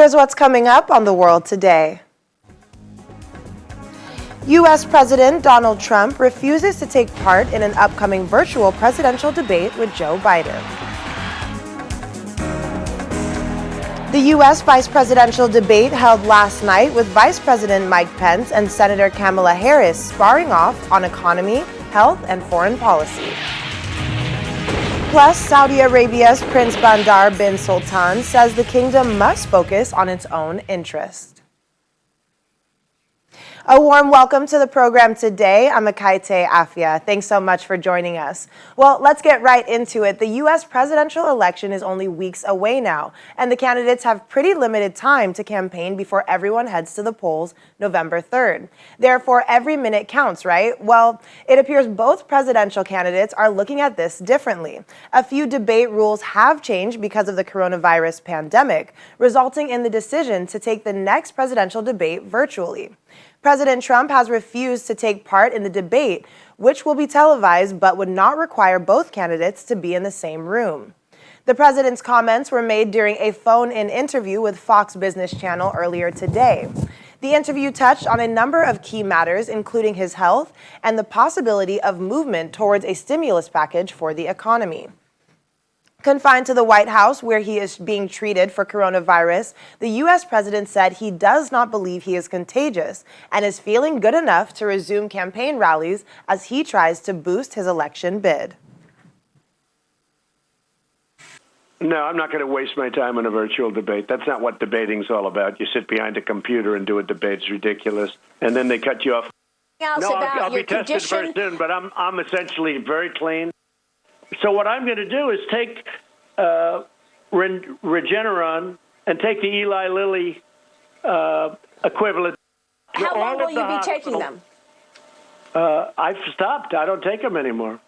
Here's what's coming up on The World Today. U.S. President Donald Trump refuses to take part in an upcoming virtual presidential debate with Joe Biden. The U.S. vice presidential debate held last night with Vice President Mike Pence and Senator Kamala Harris sparring off on economy, health, and foreign policy. Plus, Saudi Arabia's Prince Bandar bin Sultan says the kingdom must focus on its own interests. A warm welcome to the program today. I'm Akaite Afia. Thanks so much for joining us. Well, let's get right into it. The U.S. presidential election is only weeks away now, and the candidates have pretty limited time to campaign before everyone heads to the polls November 3rd. Therefore, every minute counts, right? Well, it appears both presidential candidates are looking at this differently. A few debate rules have changed because of the coronavirus pandemic, resulting in the decision to take the next presidential debate virtually. President Trump has refused to take part in the debate, which will be televised but would not require both candidates to be in the same room. The president's comments were made during a phone-in interview with Fox Business Channel earlier today. The interview touched on a number of key matters, including his health and the possibility of movement towards a stimulus package for the economy. Confined to the White House, where he is being treated for coronavirus, the U.S. president said he does not believe he is contagious and is feeling good enough to resume campaign rallies as he tries to boost his election bid. No, I'm not going to waste my time on a virtual debate. That's not what debating's all about. You sit behind a computer and do a debate. It's ridiculous. And then they cut you off. No, I'll be tested very soon, but I'm essentially very clean. So what I'm going to do is take Regeneron and take the Eli Lilly equivalent. How long will you be taking them? I've stopped. I don't take them anymore.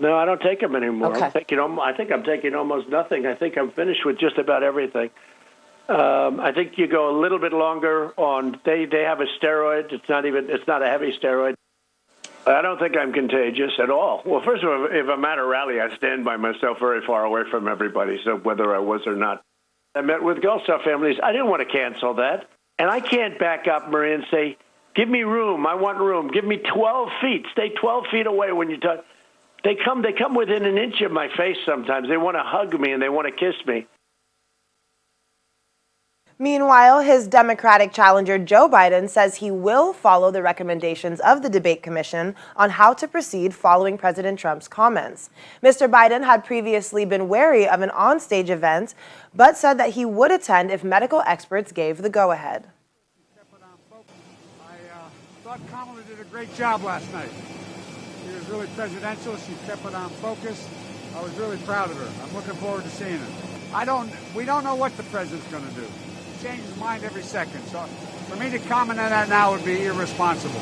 No, I don't take them anymore. Okay. I think I'm taking almost nothing. I think I'm finished with just about everything. I think you go a little bit longer on. They have a steroid. It's not a heavy steroid. I don't think I'm contagious at all. Well, first of all, if I'm at a rally, I stand by myself very far away from everybody, so whether I was or not. I met with Gulf Star families. I didn't want to cancel that. And I can't back up, Maria, and say, give me room. I want room. Give me 12 feet. Stay 12 feet away when you talk. They come within an inch of my face sometimes. They want to hug me and they want to kiss me. Meanwhile, his Democratic challenger Joe Biden says he will follow the recommendations of the debate commission on how to proceed following President Trump's comments. Mr. Biden had previously been wary of an onstage event, but said that he would attend if medical experts gave the go-ahead. I thought Kamala did a great job last night. She was really presidential. She kept it on focus. I was really proud of her. I'm looking forward to seeing her. We don't know what the president's going to do. Change his mind every second. So for me to comment on that now would be irresponsible.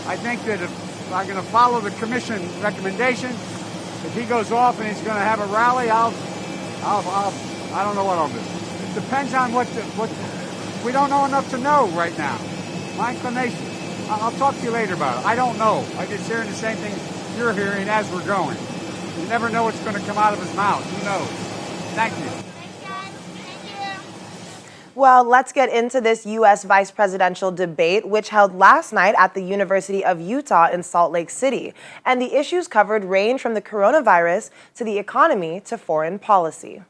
I think that if I'm going to follow the commission recommendation, if he goes off and he's going to have a rally, I don't know what I'll do. It depends on what we don't know enough to know right now. My inclination. I'll talk to you later about it. I don't know. I'm just hearing the same thing you're hearing as we're going. You never know what's going to come out of his mouth. Who knows? Thank you. Well, let's get into this U.S. vice presidential debate, which held last night at the University of Utah in Salt Lake City. And the issues covered range from the coronavirus to the economy to foreign policy.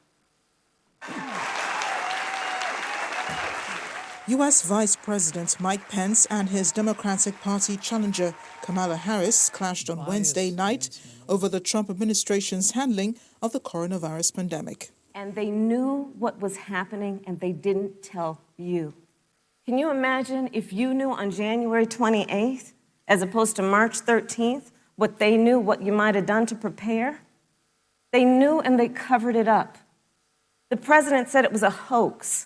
U.S. Vice President Mike Pence and his Democratic Party challenger Kamala Harris clashed on Wednesday night over the Trump administration's handling of the coronavirus pandemic. And they knew what was happening, and they didn't tell you. Can you imagine if you knew on January 28th, as opposed to March 13th, what they knew, what you might have done to prepare? They knew, and they covered it up. The president said it was a hoax.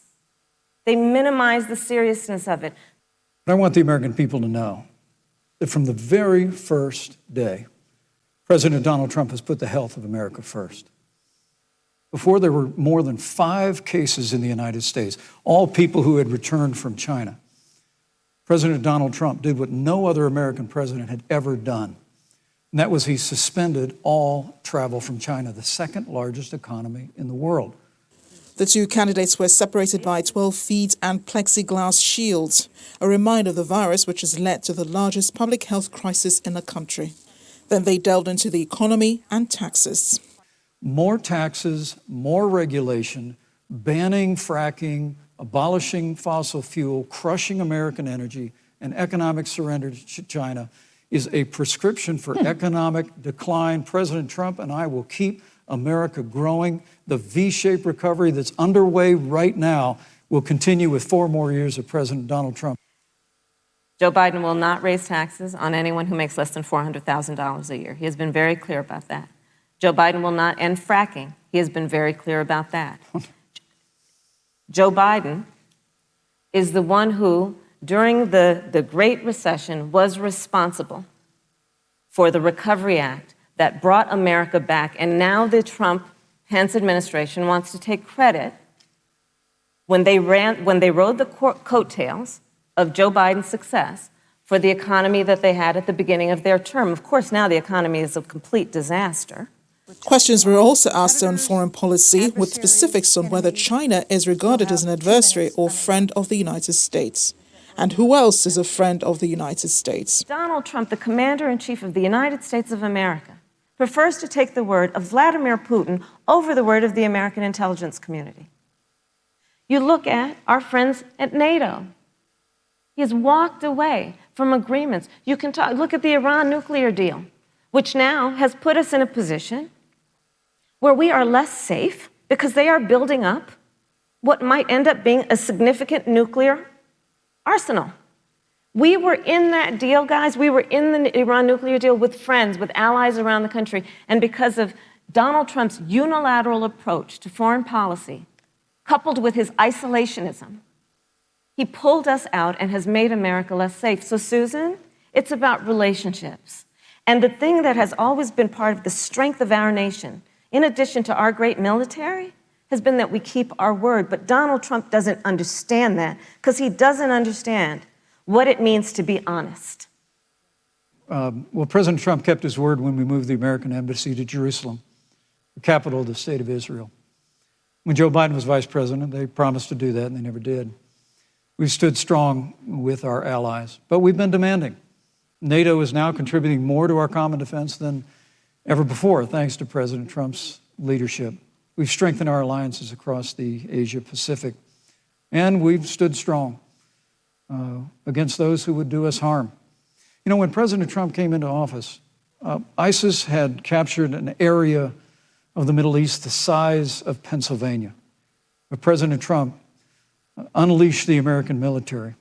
They minimized the seriousness of it. I want the American people to know that from the very first day, President Donald Trump has put the health of America first. Before, there were more than 5 cases in the United States, all people who had returned from China. President Donald Trump did what no other American president had ever done, and that was he suspended all travel from China, the second largest economy in the world. The two candidates were separated by 12 feet and plexiglass shields, a reminder of the virus which has led to the largest public health crisis in the country. Then they delved into the economy and taxes. More taxes, more regulation, banning fracking, abolishing fossil fuel, crushing American energy, and economic surrender to China is a prescription for economic decline. President Trump and I will keep America growing. The V-shaped recovery that's underway right now will continue with 4 more years of President Donald Trump. Joe Biden will not raise taxes on anyone who makes less than $400,000 a year. He has been very clear about that. Joe Biden will not end fracking. He has been very clear about that. Joe Biden is the one who, during the Great Recession, was responsible for the Recovery Act that brought America back. And now the Trump-Pence administration wants to take credit when they rode the coattails of Joe Biden's success for the economy that they had at the beginning of their term. Of course, now the economy is a complete disaster. Questions were also asked on foreign policy, with specifics on whether China is regarded as an adversary or friend of the United States. And who else is a friend of the United States? Donald Trump, the commander-in-chief of the United States of America, prefers to take the word of Vladimir Putin over the word of the American intelligence community. You look at our friends at NATO. He has walked away from agreements. You can look at the Iran nuclear deal, which now has put us in a position where we are less safe because they are building up what might end up being a significant nuclear arsenal. We were in that deal, guys. We were in the Iran nuclear deal with friends, with allies around the country. And because of Donald Trump's unilateral approach to foreign policy, coupled with his isolationism, he pulled us out and has made America less safe. So, Susan, it's about relationships. And the thing that has always been part of the strength of our nation, in addition to our great military, has been that we keep our word. But Donald Trump doesn't understand that because he doesn't understand what it means to be honest. Well, President Trump kept his word when we moved the American embassy to Jerusalem, the capital of the state of Israel. When Joe Biden was vice president, they promised to do that, and they never did. We've stood strong with our allies, but we've been demanding. NATO is now contributing more to our common defense than ever before, thanks to President Trump's leadership. We've strengthened our alliances across the Asia-Pacific, and we've stood strong against those who would do us harm. You know, when President Trump came into office, ISIS had captured an area of the Middle East the size of Pennsylvania. But President Trump unleashed the American military,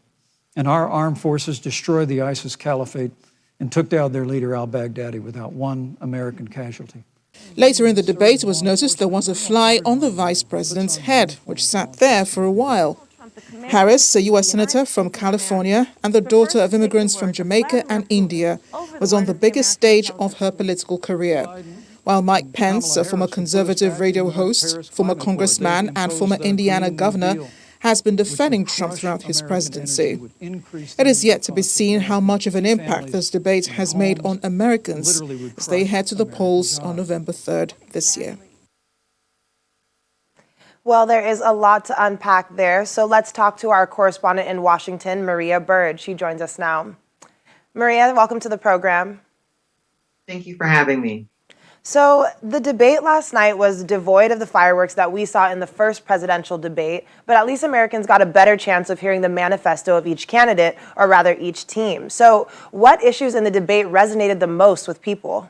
and our armed forces destroyed the ISIS caliphate and took down their leader al-Baghdadi without one American casualty. Later in the debate, it was noticed there was a fly on the vice president's head, which sat there for a while. Harris, a U.S. senator from California and the daughter of immigrants from Jamaica and India, was on the biggest stage of her political career, while Mike Pence, a former conservative radio host, former congressman and former Indiana governor, has been defending Trump throughout his presidency. It is yet to be seen how much of an impact this debate has made on Americans as they head to the polls on November 3rd this year. Well, there is a lot to unpack there, so let's talk to our correspondent in Washington, Maria Bird. She joins us now. Maria, welcome to the program. Thank you for having me. So the debate last night was devoid of the fireworks that we saw in the first presidential debate, but at least Americans got a better chance of hearing the manifesto of each candidate, or rather each team. So what issues in the debate resonated the most with people?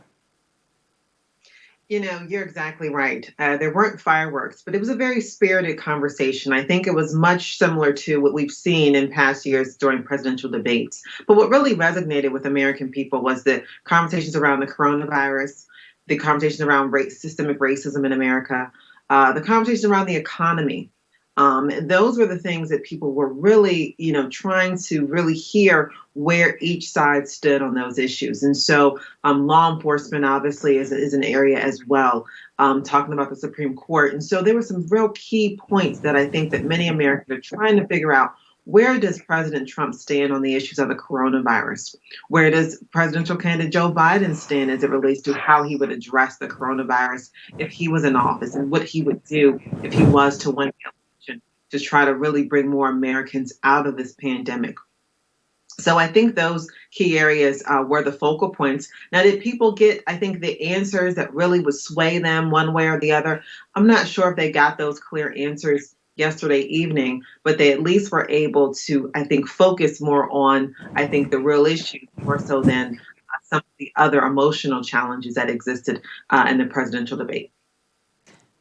You know, you're exactly right. There weren't fireworks, but it was a very spirited conversation. I think it was much similar to what we've seen in past years during presidential debates. But what really resonated with American people was the conversations around the coronavirus, the conversations around systemic racism in America, the conversations around the economy. Those were the things that people were really, trying to really hear where each side stood on those issues. And so law enforcement obviously is an area as well, talking about the Supreme Court. And so there were some real key points that I think that many Americans are trying to figure out where does President Trump stand on the issues of the coronavirus? Where does presidential candidate Joe Biden stand as it relates to how he would address the coronavirus if he was in office, and what he would do if he was to win the election to try to really bring more Americans out of this pandemic? So I think those key areas were the focal points. Now, did people get, I think, the answers that really would sway them one way or the other? I'm not sure if they got those clear answers yesterday evening, but they at least were able to, I think, focus more on, I think, the real issue more so than some of the other emotional challenges that existed in the presidential debate.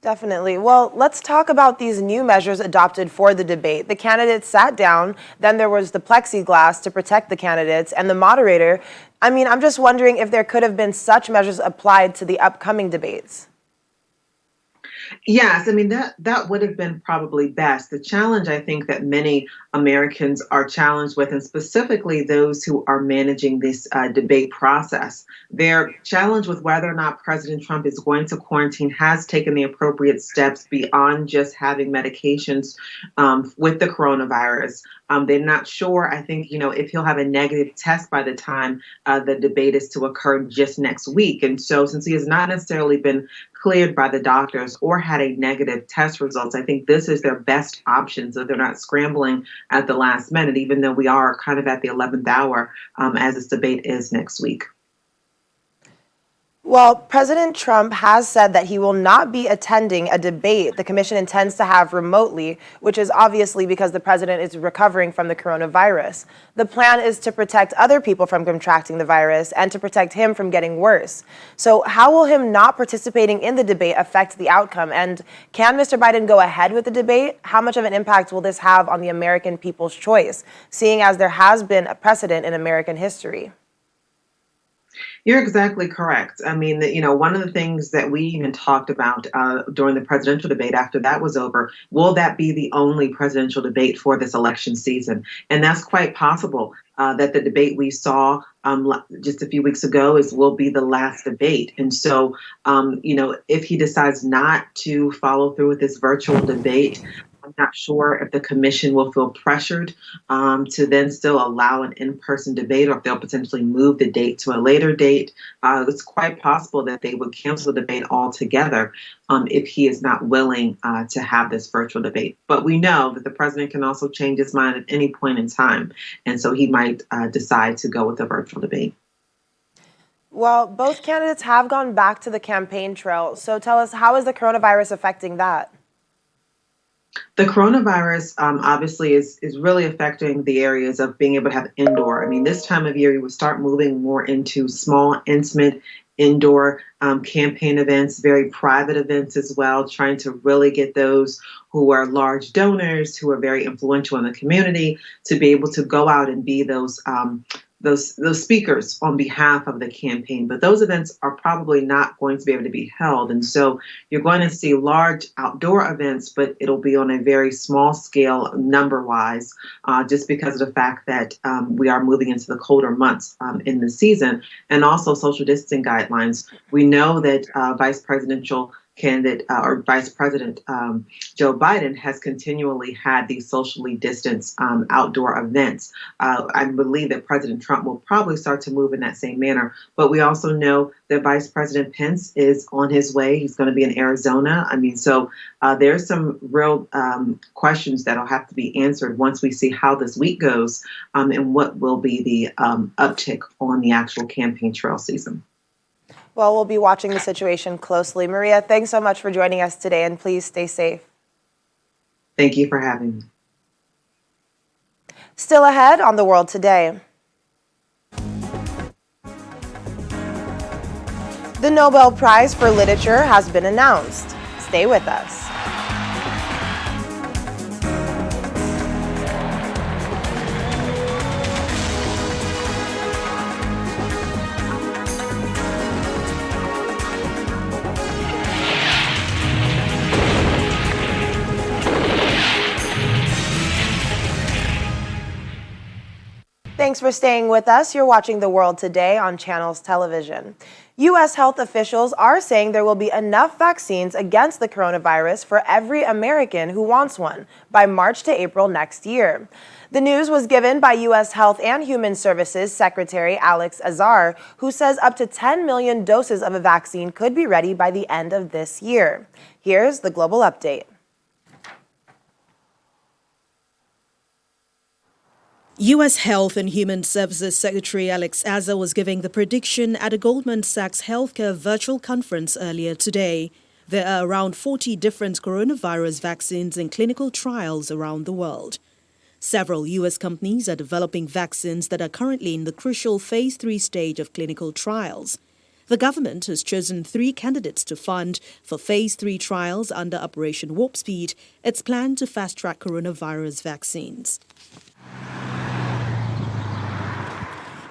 Definitely. Well, let's talk about these new measures adopted for the debate. The candidates sat down, then there was the plexiglass to protect the candidates, and the moderator. I mean, I'm just wondering if there could have been such measures applied to the upcoming debates. Yes, I mean, that would have been probably best. The challenge I think that many Americans are challenged with, and specifically those who are managing this debate process, they're challenged with whether or not President Trump is going to quarantine, has taken the appropriate steps beyond just having medications with the coronavirus. They're not sure, I think, if he'll have a negative test by the time the debate is to occur just next week. And so since he has not necessarily been cleared by the doctors or had a negative test results, I think this is their best option. So they're not scrambling at the last minute, even though we are kind of at the 11th hour as this debate is next week. Well, President Trump has said that he will not be attending a debate the commission intends to have remotely, which is obviously because the president is recovering from the coronavirus. The plan is to protect other people from contracting the virus and to protect him from getting worse. So how will him not participating in the debate affect the outcome? And can Mr. Biden go ahead with the debate? How much of an impact will this have on the American people's choice, seeing as there has been a precedent in American history? You're exactly correct. I mean, one of the things that we even talked about during the presidential debate after that was over, will that be the only presidential debate for this election season? And that's quite possible that the debate we saw just a few weeks ago will be the last debate. And so, if he decides not to follow through with this virtual debate, I'm not sure if the commission will feel pressured to then still allow an in-person debate, or if they'll potentially move the date to a later date. It's quite possible that they would cancel the debate altogether if he is not willing to have this virtual debate. But we know that the president can also change his mind at any point in time. And so he might decide to go with a virtual debate. Well, both candidates have gone back to the campaign trail. So tell us, how is the coronavirus affecting that? The coronavirus obviously is really affecting the areas of being able to have indoor. I mean, this time of year, you would start moving more into small, intimate, indoor campaign events, very private events as well, trying to really get those who are large donors, who are very influential in the community, to be able to go out and be those speakers on behalf of the campaign. But those events are probably not going to be able to be held. And so you're going to see large outdoor events, but it'll be on a very small scale number-wise, just because of the fact that we are moving into the colder months in the season, and also social distancing guidelines. We know that Vice Presidential candidate or Vice President Joe Biden has continually had these socially distanced outdoor events. I believe that President Trump will probably start to move in that same manner. But we also know that Vice President Pence is on his way. He's going to be in Arizona. I mean, so there's some real questions that'll have to be answered once we see how this week goes and what will be the uptick on the actual campaign trail season. Well, we'll be watching the situation closely. Maria, thanks so much for joining us today, and please stay safe. Thank you for having me. Still ahead on The World Today. The Nobel Prize for Literature has been announced. Stay with us. Thanks for staying with us. You're watching The World Today on Channels Television. U.S. health officials are saying there will be enough vaccines against the coronavirus for every American who wants one by March to April next year. The news was given by U.S. Health and Human Services Secretary Alex Azar, who says up to 10 million doses of a vaccine could be ready by the end of this year. Here's the global update. U.S. Health and Human Services Secretary Alex Azar was giving the prediction at a Goldman Sachs Healthcare virtual conference earlier today. There are around 40 different coronavirus vaccines in clinical trials around the world. Several U.S. companies are developing vaccines that are currently in the crucial Phase 3 stage of clinical trials. The government has chosen 3 candidates to fund for Phase 3 trials under Operation Warp Speed, its plan to fast-track coronavirus vaccines.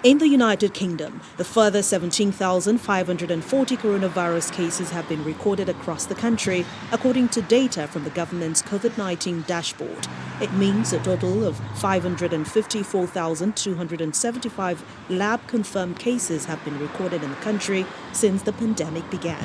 In the United Kingdom, a further 17,540 coronavirus cases have been recorded across the country, according to data from the government's COVID-19 dashboard. It means a total of 554,275 lab-confirmed cases have been recorded in the country since the pandemic began.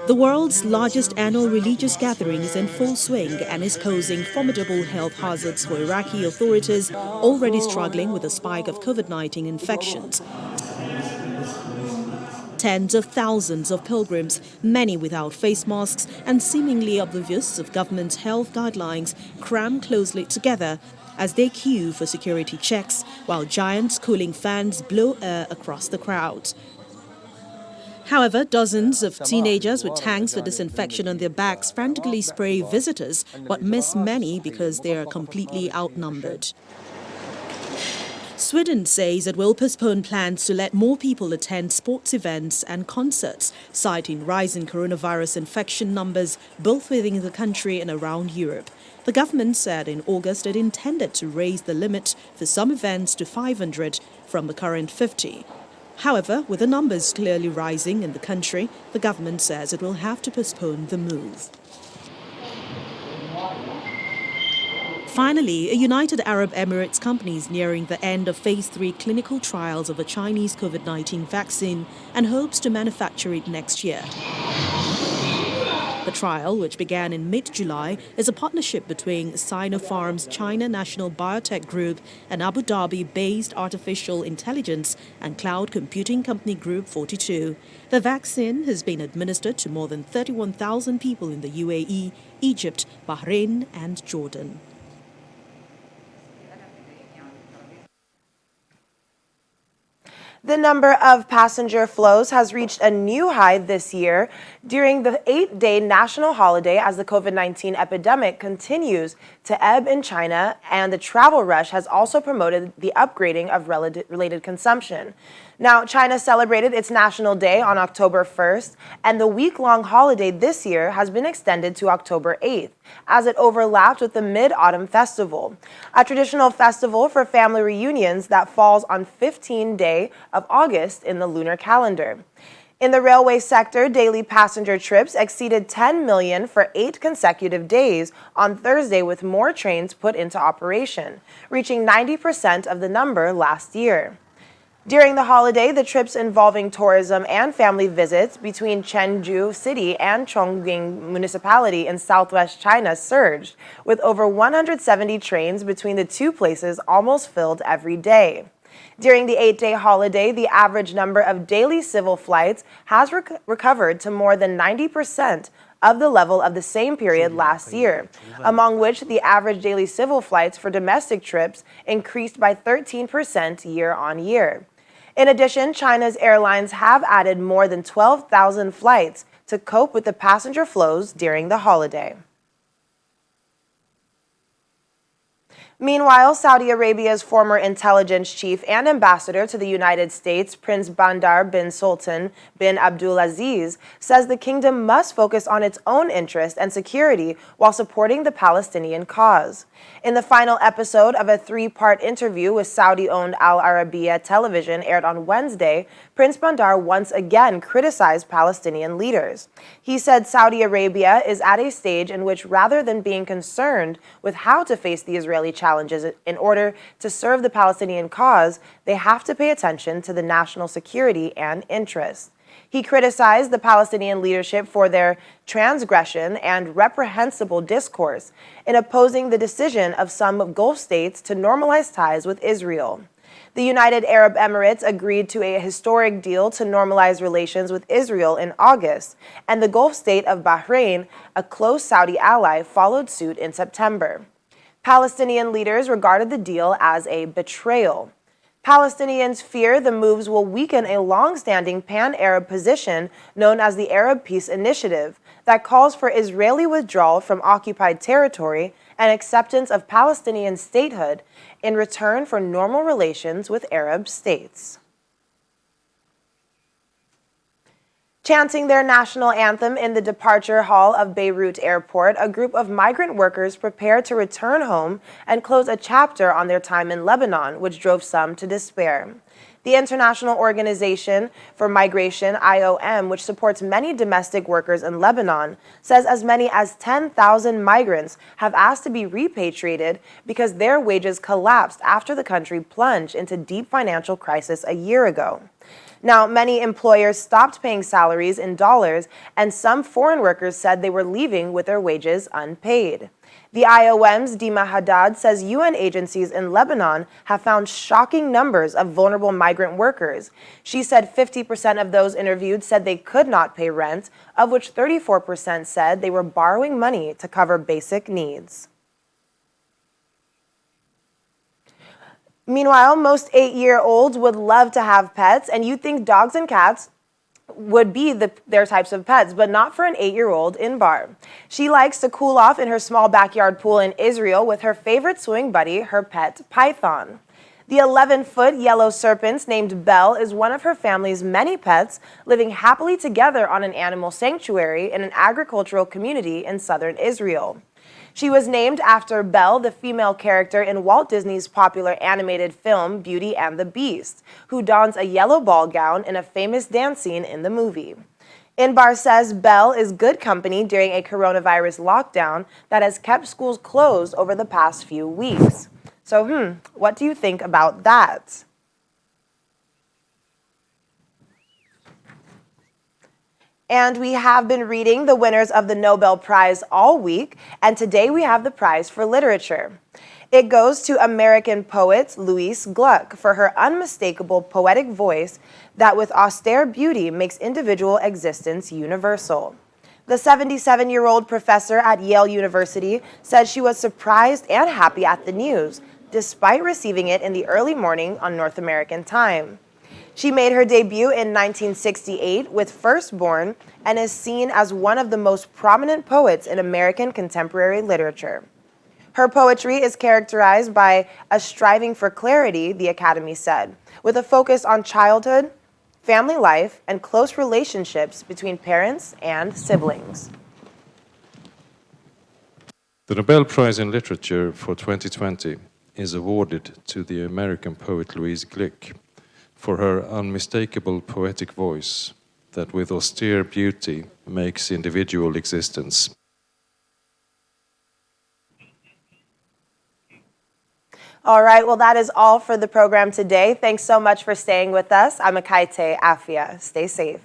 The world's largest annual religious gathering is in full swing and is posing formidable health hazards for Iraqi authorities already struggling with a spike of COVID-19 infections. Tens of thousands of pilgrims, many without face masks and seemingly oblivious of government health guidelines, cram closely together as they queue for security checks, while giant cooling fans blow air across the crowd. However, dozens of teenagers with tanks for disinfection on their backs frantically spray visitors, but miss many because they are completely outnumbered. Sweden says it will postpone plans to let more people attend sports events and concerts, citing rising coronavirus infection numbers both within the country and around Europe. The government said in August it intended to raise the limit for some events to 500 from the current 50. However, with the numbers clearly rising in the country, the government says it will have to postpone the move. Finally, a United Arab Emirates company is nearing the end of Phase 3 clinical trials of a Chinese COVID-19 vaccine and hopes to manufacture it next year. The trial, which began in mid-July, is a partnership between Sinopharm's China National Biotech Group and Abu Dhabi-based artificial intelligence and cloud computing company Group 42. The vaccine has been administered to more than 31,000 people in the UAE, Egypt, Bahrain and Jordan. The number of passenger flows has reached a new high this year during the 8-day national holiday as the COVID-19 epidemic continues to ebb in China, and the travel rush has also promoted the upgrading of related consumption. Now, China celebrated its National Day on October 1st, and the week-long holiday this year has been extended to October 8th, as it overlapped with the Mid-Autumn Festival, a traditional festival for family reunions that falls on 15th day of August in the lunar calendar. In the railway sector, daily passenger trips exceeded 10 million for 8 consecutive days on Thursday, with more trains put into operation, reaching 90% of the number last year. During the holiday, the trips involving tourism and family visits between Chengdu City and Chongqing Municipality in southwest China surged, with over 170 trains between the two places almost filled every day. During the 8-day holiday, the average number of daily civil flights has recovered to more than 90% of the level of the same period last year, among which the average daily civil flights for domestic trips increased by 13% year on year. In addition, China's airlines have added more than 12,000 flights to cope with the passenger flows during the holiday. Meanwhile, Saudi Arabia's former intelligence chief and ambassador to the United States, Prince Bandar bin Sultan bin Abdulaziz, says the kingdom must focus on its own interest and security while supporting the Palestinian cause. In the final episode of a 3-part interview with Saudi-owned Al Arabiya television aired on Wednesday, Prince Bandar once again criticized Palestinian leaders. He said Saudi Arabia is at a stage in which, rather than being concerned with how to face the Israeli challenge, challenges. In order to serve the Palestinian cause, they have to pay attention to the national security and interests. He criticized the Palestinian leadership for their transgression and reprehensible discourse in opposing the decision of some Gulf states to normalize ties with Israel. The United Arab Emirates agreed to a historic deal to normalize relations with Israel in August, and the Gulf state of Bahrain, a close Saudi ally, followed suit in September. Palestinian leaders regarded the deal as a betrayal. Palestinians fear the moves will weaken a long-standing pan-Arab position known as the Arab Peace Initiative that calls for Israeli withdrawal from occupied territory and acceptance of Palestinian statehood in return for normal relations with Arab states. Chanting their national anthem in the departure hall of Beirut Airport, a group of migrant workers prepared to return home and close a chapter on their time in Lebanon, which drove some to despair. The International Organization for Migration, IOM, which supports many domestic workers in Lebanon, says as many as 10,000 migrants have asked to be repatriated because their wages collapsed after the country plunged into deep financial crisis a year ago. Now, many employers stopped paying salaries in dollars, and some foreign workers said they were leaving with their wages unpaid. The IOM's Dima Haddad says UN agencies in Lebanon have found shocking numbers of vulnerable migrant workers. She said 50% of those interviewed said they could not pay rent, of which 34% said they were borrowing money to cover basic needs. Meanwhile, most 8-year-olds would love to have pets, and you'd think dogs and cats would be their types of pets, but not for an 8-year-old Inbar. She likes to cool off in her small backyard pool in Israel with her favorite swimming buddy, her pet python. The 11-foot yellow serpent named Belle is one of her family's many pets living happily together on an animal sanctuary in an agricultural community in southern Israel. She was named after Belle, the female character in Walt Disney's popular animated film Beauty and the Beast, who dons a yellow ball gown in a famous dance scene in the movie. Inbar says Belle is good company during a coronavirus lockdown that has kept schools closed over the past few weeks. So, what do you think about that? And we have been reading the winners of the Nobel Prize all week, and today we have the prize for literature. It goes to American poet Louise Gluck for her unmistakable poetic voice that with austere beauty makes individual existence universal. The 77-year-old professor at Yale University said she was surprised and happy at the news, despite receiving it in the early morning on North American time. She made her debut in 1968 with Firstborn and is seen as one of the most prominent poets in American contemporary literature. Her poetry is characterized by a striving for clarity, the Academy said, with a focus on childhood, family life, and close relationships between parents and siblings. The Nobel Prize in Literature for 2020 is awarded to the American poet Louise Gluck for her unmistakable poetic voice that with austere beauty makes individual existence. All right, well, that is all for the program today. Thanks so much for staying with us. I'm Akaite Afia. Stay safe.